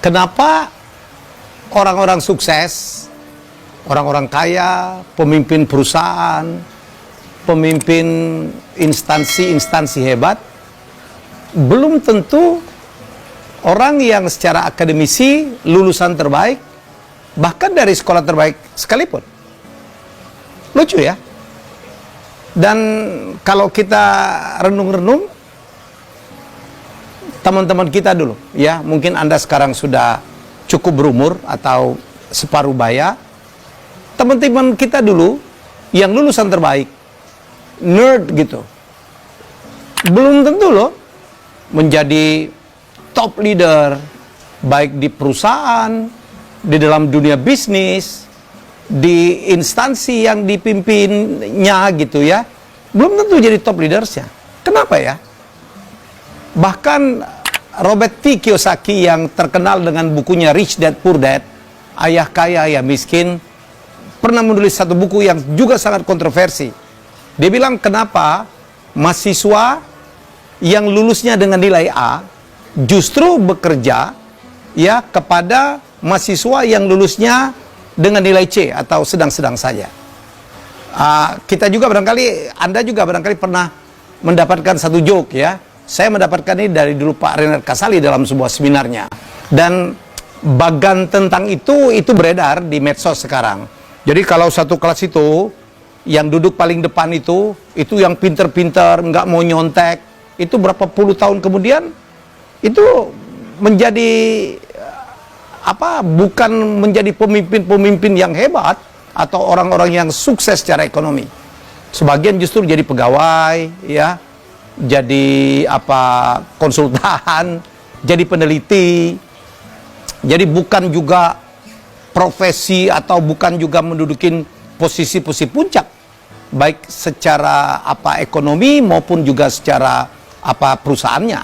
Kenapa orang-orang sukses, orang-orang kaya, pemimpin perusahaan, pemimpin instansi-instansi hebat, belum tentu orang yang secara akademisi lulusan terbaik, bahkan dari sekolah terbaik sekalipun. Lucu ya? Dan kalau kita renung-renung, teman-teman kita dulu, ya, mungkin Anda sekarang sudah cukup berumur atau separuh baya. Teman-teman kita dulu yang lulusan terbaik, nerd gitu, belum tentu loh menjadi top leader, baik di perusahaan, di dalam dunia bisnis, di instansi yang dipimpinnya gitu ya, belum tentu jadi top leadersnya. Kenapa ya? Bahkan Robert T. Kiyosaki yang terkenal dengan bukunya Rich Dad Poor Dad, Ayah Kaya Ayah Miskin, pernah menulis satu buku yang juga sangat kontroversi. Dia bilang kenapa mahasiswa yang lulusnya dengan nilai A justru bekerja ya kepada mahasiswa yang lulusnya dengan nilai C atau sedang-sedang saja. Kita juga barangkali, Anda juga barangkali pernah mendapatkan satu joke ya. Saya mendapatkan ini dari dulu Pak Renard Kasali dalam sebuah seminarnya. Dan bagan tentang itu beredar di medsos sekarang. Jadi kalau satu kelas itu, yang duduk paling depan itu yang pinter-pinter, nggak mau nyontek, itu berapa puluh tahun kemudian, itu menjadi bukan menjadi pemimpin-pemimpin yang hebat atau orang-orang yang sukses secara ekonomi. Sebagian justru jadi pegawai, ya, jadi konsultan, jadi peneliti. Jadi bukan juga profesi atau bukan juga mendudukin posisi-posisi puncak, baik secara ekonomi maupun juga secara perusahaannya.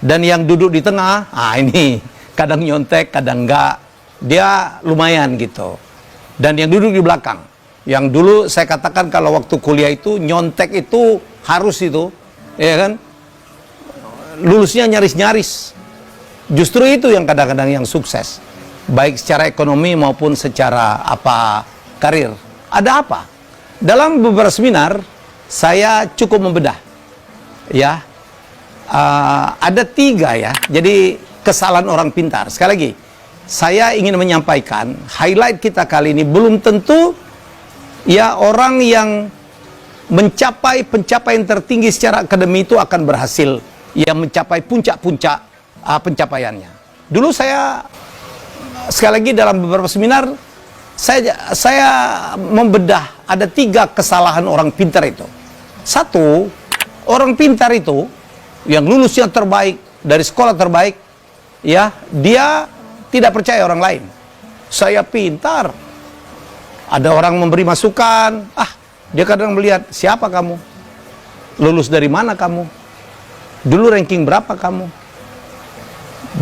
Dan yang duduk di tengah, ini kadang nyontek, kadang enggak, dia lumayan gitu. Dan yang duduk di belakang, yang dulu saya katakan kalau waktu kuliah itu nyontek itu harus itu, ya kan, lulusnya nyaris-nyaris. Justru itu yang kadang-kadang yang sukses, baik secara ekonomi maupun secara karir. Ada apa? Dalam beberapa seminar saya cukup membedah, ya, ada 3 ya. Jadi kesalahan orang pintar. Sekali lagi, saya ingin menyampaikan highlight kita kali ini belum tentu ya orang yang mencapai pencapaian tertinggi secara akademi itu akan berhasil yang mencapai puncak-puncak pencapaiannya. Dulu saya sekali lagi dalam beberapa seminar saya membedah ada 3 kesalahan orang pintar itu. 1, orang pintar itu yang lulusnya terbaik dari sekolah terbaik, ya, dia tidak percaya orang lain. Saya pintar. Ada orang memberi masukan, dia kadang melihat, siapa kamu? Lulus dari mana kamu? Dulu ranking berapa kamu?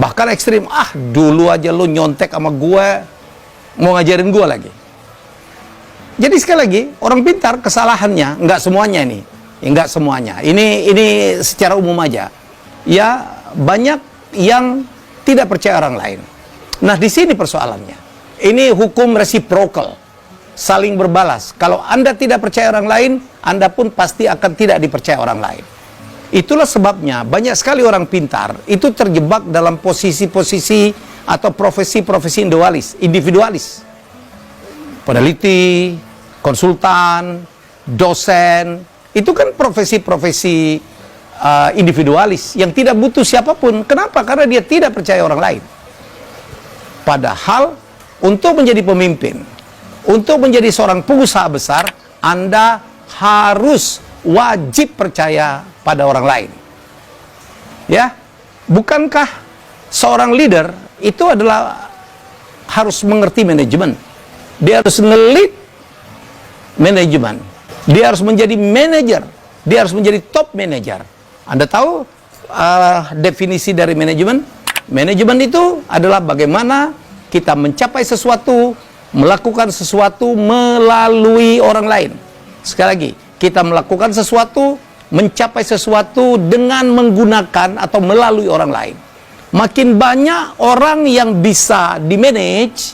Bahkan ekstrim, dulu aja lu nyontek sama gue, mau ngajarin gue lagi. Jadi sekali lagi, orang pintar kesalahannya, enggak semuanya ini. Enggak semuanya. Ini secara umum aja. Ya, banyak yang tidak percaya orang lain. Nah, di sini persoalannya. Ini hukum reciprocal, saling berbalas. Kalau Anda tidak percaya orang lain, Anda pun pasti akan tidak dipercaya orang lain. Itulah sebabnya banyak sekali orang pintar itu terjebak dalam posisi-posisi atau profesi-profesi individualis. Peneliti, konsultan, dosen, itu kan profesi-profesi individualis yang tidak butuh siapapun. Kenapa? Karena dia tidak percaya orang lain. Padahal untuk menjadi pemimpin, untuk menjadi seorang pengusaha besar, Anda harus wajib percaya pada orang lain. Ya, bukankah seorang leader itu adalah harus mengerti manajemen? Dia harus ngelit manajemen. Dia harus menjadi manajer. Dia harus menjadi top manager. Anda tahu definisi dari manajemen? Manajemen itu adalah bagaimana kita mencapai sesuatu, melakukan sesuatu melalui orang lain. Sekali lagi, kita melakukan sesuatu, mencapai sesuatu dengan menggunakan atau melalui orang lain. Makin banyak orang yang bisa di-manage,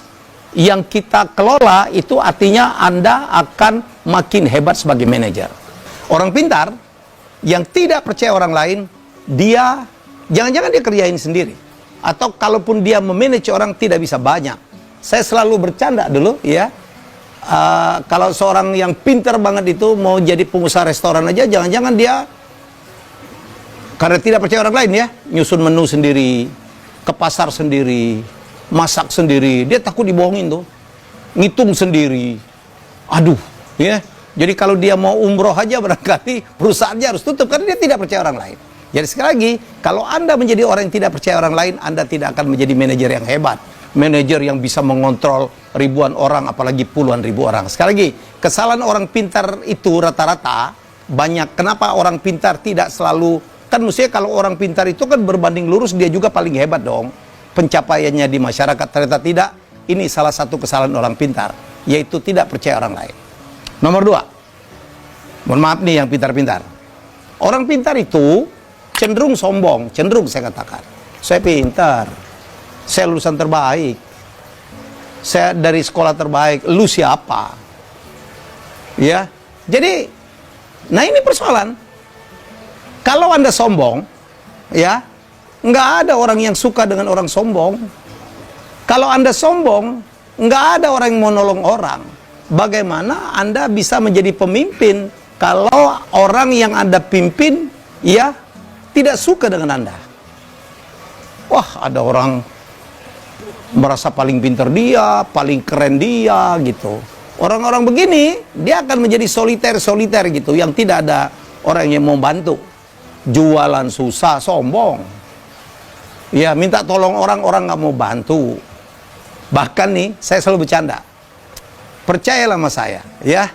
yang kita kelola, itu artinya Anda akan makin hebat sebagai manajer. Orang pintar yang tidak percaya orang lain, dia jangan-jangan dia kerjain sendiri. Atau kalaupun dia memanage orang, tidak bisa banyak. Saya selalu bercanda dulu ya, kalau seorang yang pintar banget itu mau jadi pengusaha restoran aja, jangan-jangan dia karena tidak percaya orang lain ya, nyusun menu sendiri, ke pasar sendiri, masak sendiri, dia takut dibohongin tuh, ngitung sendiri. Aduh, ya. Jadi kalau dia mau umroh aja barangkali perusahaannya harus tutup karena dia tidak percaya orang lain. Jadi sekali lagi, kalau Anda menjadi orang yang tidak percaya orang lain, Anda tidak akan menjadi manajer yang hebat. Manajer yang bisa mengontrol ribuan orang, apalagi puluhan ribu orang. Sekali lagi, kesalahan orang pintar itu rata-rata banyak. Kenapa orang pintar tidak selalu, kan mestinya kalau orang pintar itu kan berbanding lurus, dia juga paling hebat dong. Pencapaiannya di masyarakat, ternyata tidak. Ini salah satu kesalahan orang pintar, yaitu tidak percaya orang lain. Nomor 2, mohon maaf nih yang pintar-pintar. Orang pintar itu cenderung sombong, cenderung saya katakan. Saya pintar, saya lulusan terbaik, saya dari sekolah terbaik, lu siapa? Ya, jadi, nah ini persoalan. Kalau Anda sombong, ya, nggak ada orang yang suka dengan orang sombong. Kalau Anda sombong, nggak ada orang yang mau nolong orang. Bagaimana Anda bisa menjadi pemimpin kalau orang yang Anda pimpin, ya, tidak suka dengan Anda? Wah, ada orang merasa paling pintar dia, paling keren dia, gitu. Orang-orang begini, dia akan menjadi soliter-soliter gitu, yang tidak ada orang yang mau bantu. Jualan susah, sombong. Ya, minta tolong orang nggak mau bantu. Bahkan nih, saya selalu bercanda. Percayalah sama saya, ya.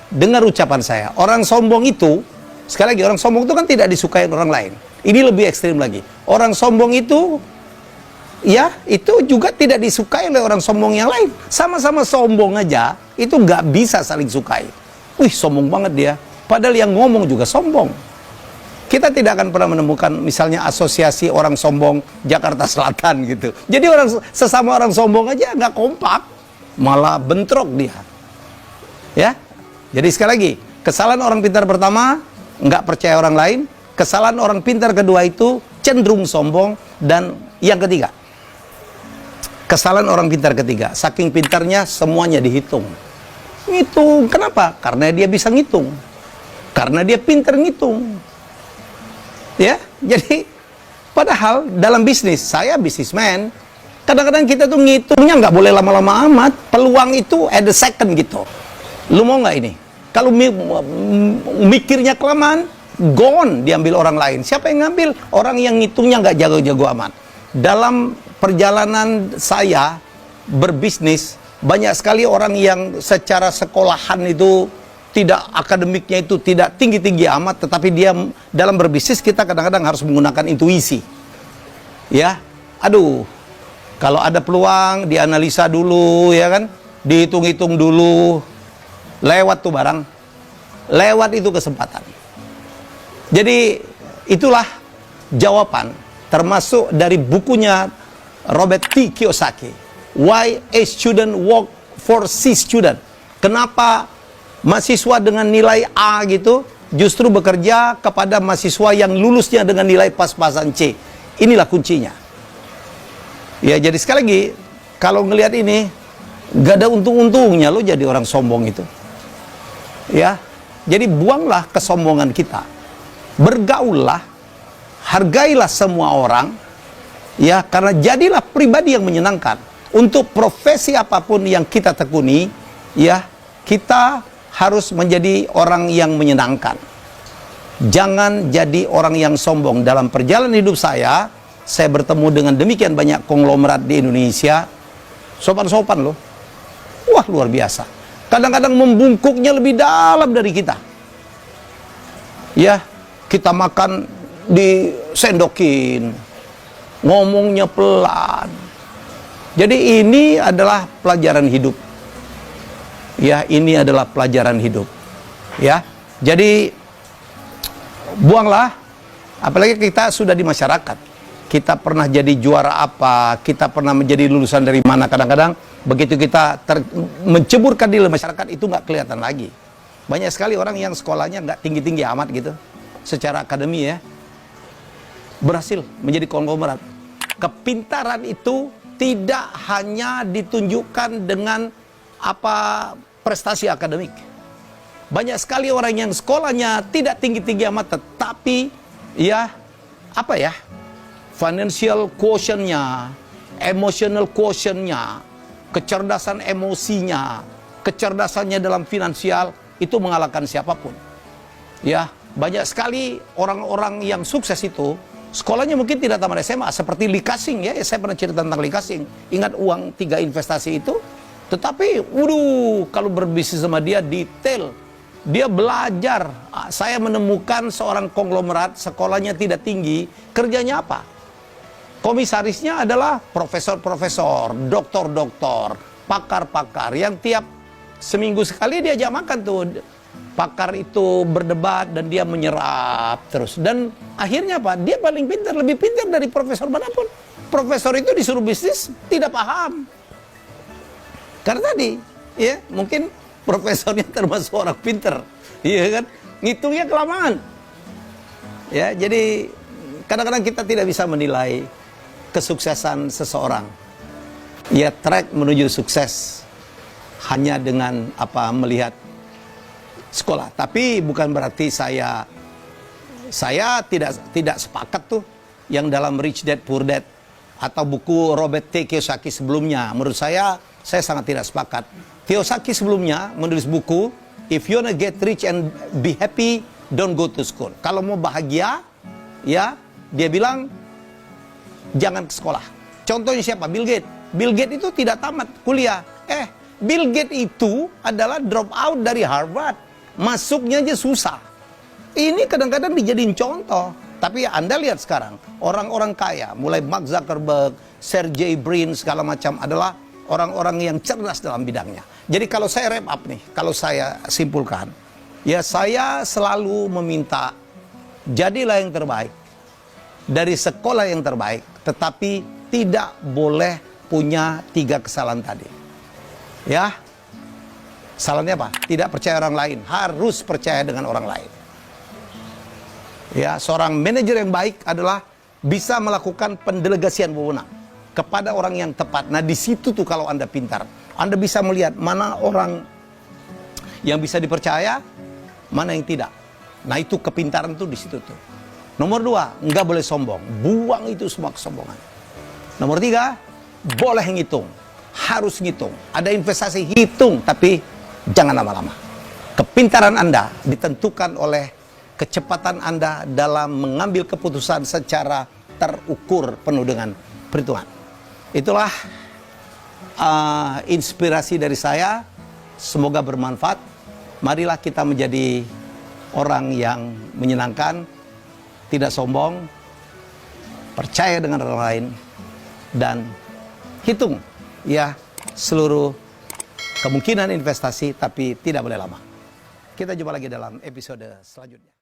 Dengar ucapan saya. Orang sombong itu, sekali lagi, orang sombong itu kan tidak disukai orang lain. Ini lebih ekstrim lagi. Orang sombong itu, ya, itu juga tidak disukai oleh orang sombong yang lain. Sama-sama sombong aja, itu nggak bisa saling sukai. Wih, sombong banget dia. Padahal yang ngomong juga sombong. Kita tidak akan pernah menemukan misalnya asosiasi orang sombong Jakarta Selatan gitu. Jadi sesama orang sombong aja nggak kompak, malah bentrok dia. Ya, jadi sekali lagi, kesalahan orang pintar pertama, nggak percaya orang lain. Kesalahan orang pintar kedua itu cenderung sombong. Dan yang ketiga, kesalahan orang pintar ketiga, saking pintarnya semuanya dihitung. Ngitung, kenapa? Karena dia bisa ngitung. Karena dia pintar ngitung. Ya, jadi padahal dalam bisnis, saya bisnismen, kadang-kadang kita tuh ngitungnya nggak boleh lama-lama amat. Peluang itu at the second gitu. Lu mau nggak ini? Kalau mikirnya kelamaan, gone diambil orang lain. Siapa yang ngambil? Orang yang ngitungnya nggak jago-jago amat. Dalam perjalanan saya berbisnis, banyak sekali orang yang secara sekolahan itu tidak, akademiknya itu tidak tinggi-tinggi amat, tetapi dia dalam berbisnis kita kadang-kadang harus menggunakan intuisi. Ya, aduh, kalau ada peluang dianalisa dulu, ya kan, dihitung-hitung dulu, lewat tuh barang, lewat itu kesempatan. Jadi itulah jawaban, termasuk dari bukunya Robert T. Kiyosaki, Why a Student Work for C Student. Kenapa mahasiswa dengan nilai A gitu justru bekerja kepada mahasiswa yang lulusnya dengan nilai pas-pasan C. Inilah kuncinya. Ya, jadi sekali lagi, kalau ngelihat ini, gak ada untung-untungnya lo jadi orang sombong itu. Ya, jadi buanglah kesombongan kita. Bergaullah, hargailah semua orang, ya, karena jadilah pribadi yang menyenangkan. Untuk profesi apapun yang kita tekuni, ya, kita harus menjadi orang yang menyenangkan. Jangan jadi orang yang sombong. Dalam perjalanan hidup saya bertemu dengan demikian banyak konglomerat di Indonesia. Sopan-sopan loh. Wah, luar biasa. Kadang-kadang membungkuknya lebih dalam dari kita. Ya, kita makan disendokin, ngomongnya pelan. Jadi ini adalah pelajaran hidup. Ya, ini adalah pelajaran hidup. Ya, jadi buanglah, apalagi kita sudah di masyarakat. kita pernah jadi juara apa, kita pernah menjadi lulusan dari mana. Kadang-kadang begitu kita menceburkan diri masyarakat itu nggak kelihatan lagi. Banyak sekali orang yang sekolahnya nggak tinggi-tinggi amat gitu, secara akademi ya, berhasil menjadi konglomerat. Kepintaran itu tidak hanya ditunjukkan dengan prestasi akademik. Banyak sekali orang yang sekolahnya tidak tinggi-tinggi amat, tetapi financial quotient-nya, emotional quotient-nya, kecerdasan emosinya, kecerdasannya dalam finansial itu mengalahkan siapapun. Ya, banyak sekali orang-orang yang sukses itu sekolahnya mungkin tidak tamat SMA, seperti Lee Ka-shing ya. Saya pernah cerita tentang Lee Ka-shing. Ingat uang 3 investasi itu? Tetapi, kalau berbisnis sama dia detail. Dia belajar. Saya menemukan seorang konglomerat, sekolahnya tidak tinggi, kerjanya apa? Komisarisnya adalah profesor-profesor, doktor-doktor, pakar-pakar yang tiap seminggu sekali diajak makan tuh. Pakar itu berdebat dan dia menyerap terus. Dan akhirnya apa? Dia paling pintar, lebih pintar dari profesor manapun. Profesor itu disuruh bisnis tidak paham. Karena tadi, ya mungkin profesornya termasuk orang pintar, iya kan? Ngitungnya kelamaan. Ya, jadi kadang-kadang kita tidak bisa menilai kesuksesan seseorang. Ya, track menuju sukses hanya dengan melihat sekolah. Tapi bukan berarti saya tidak sepakat tuh yang dalam Rich Dad Poor Dad atau buku Robert T. Kiyosaki sebelumnya. Menurut saya sangat tidak sepakat. Kiyosaki sebelumnya menulis buku If you wanna get rich and be happy, don't go to school. Kalau mau bahagia, ya dia bilang jangan ke sekolah. Contohnya siapa? Bill Gates. Bill Gates itu tidak tamat kuliah. Bill Gates itu adalah drop out dari Harvard. Masuknya aja susah. Ini kadang-kadang dijadiin contoh. Tapi Anda lihat sekarang, orang-orang kaya, mulai Mark Zuckerberg, Sergey Brin, segala macam adalah orang-orang yang cerdas dalam bidangnya. Jadi kalau saya wrap up nih, kalau saya simpulkan, ya saya selalu meminta, jadilah yang terbaik. Dari sekolah yang terbaik, tetapi tidak boleh punya 3 kesalahan tadi. Ya, salahnya apa? Tidak percaya orang lain, harus percaya dengan orang lain. Ya, seorang manajer yang baik adalah bisa melakukan pendelegasian wewenang kepada orang yang tepat. Nah, di situ tuh kalau Anda pintar, Anda bisa melihat mana orang yang bisa dipercaya, mana yang tidak. Nah, itu kepintaran tuh di situ tuh. Nomor 2, nggak boleh sombong. Buang itu semua kesombongan. Nomor 3, boleh ngitung. Harus ngitung. Ada investasi, hitung. Tapi jangan lama-lama. Kepintaran Anda ditentukan oleh kecepatan Anda dalam mengambil keputusan secara terukur penuh dengan perhitungan. Itulah inspirasi dari saya. Semoga bermanfaat. Marilah kita menjadi orang yang menyenangkan, tidak sombong, percaya dengan orang lain, dan hitung ya seluruh kemungkinan investasi, tapi tidak boleh lama. Kita jumpa lagi dalam episode selanjutnya.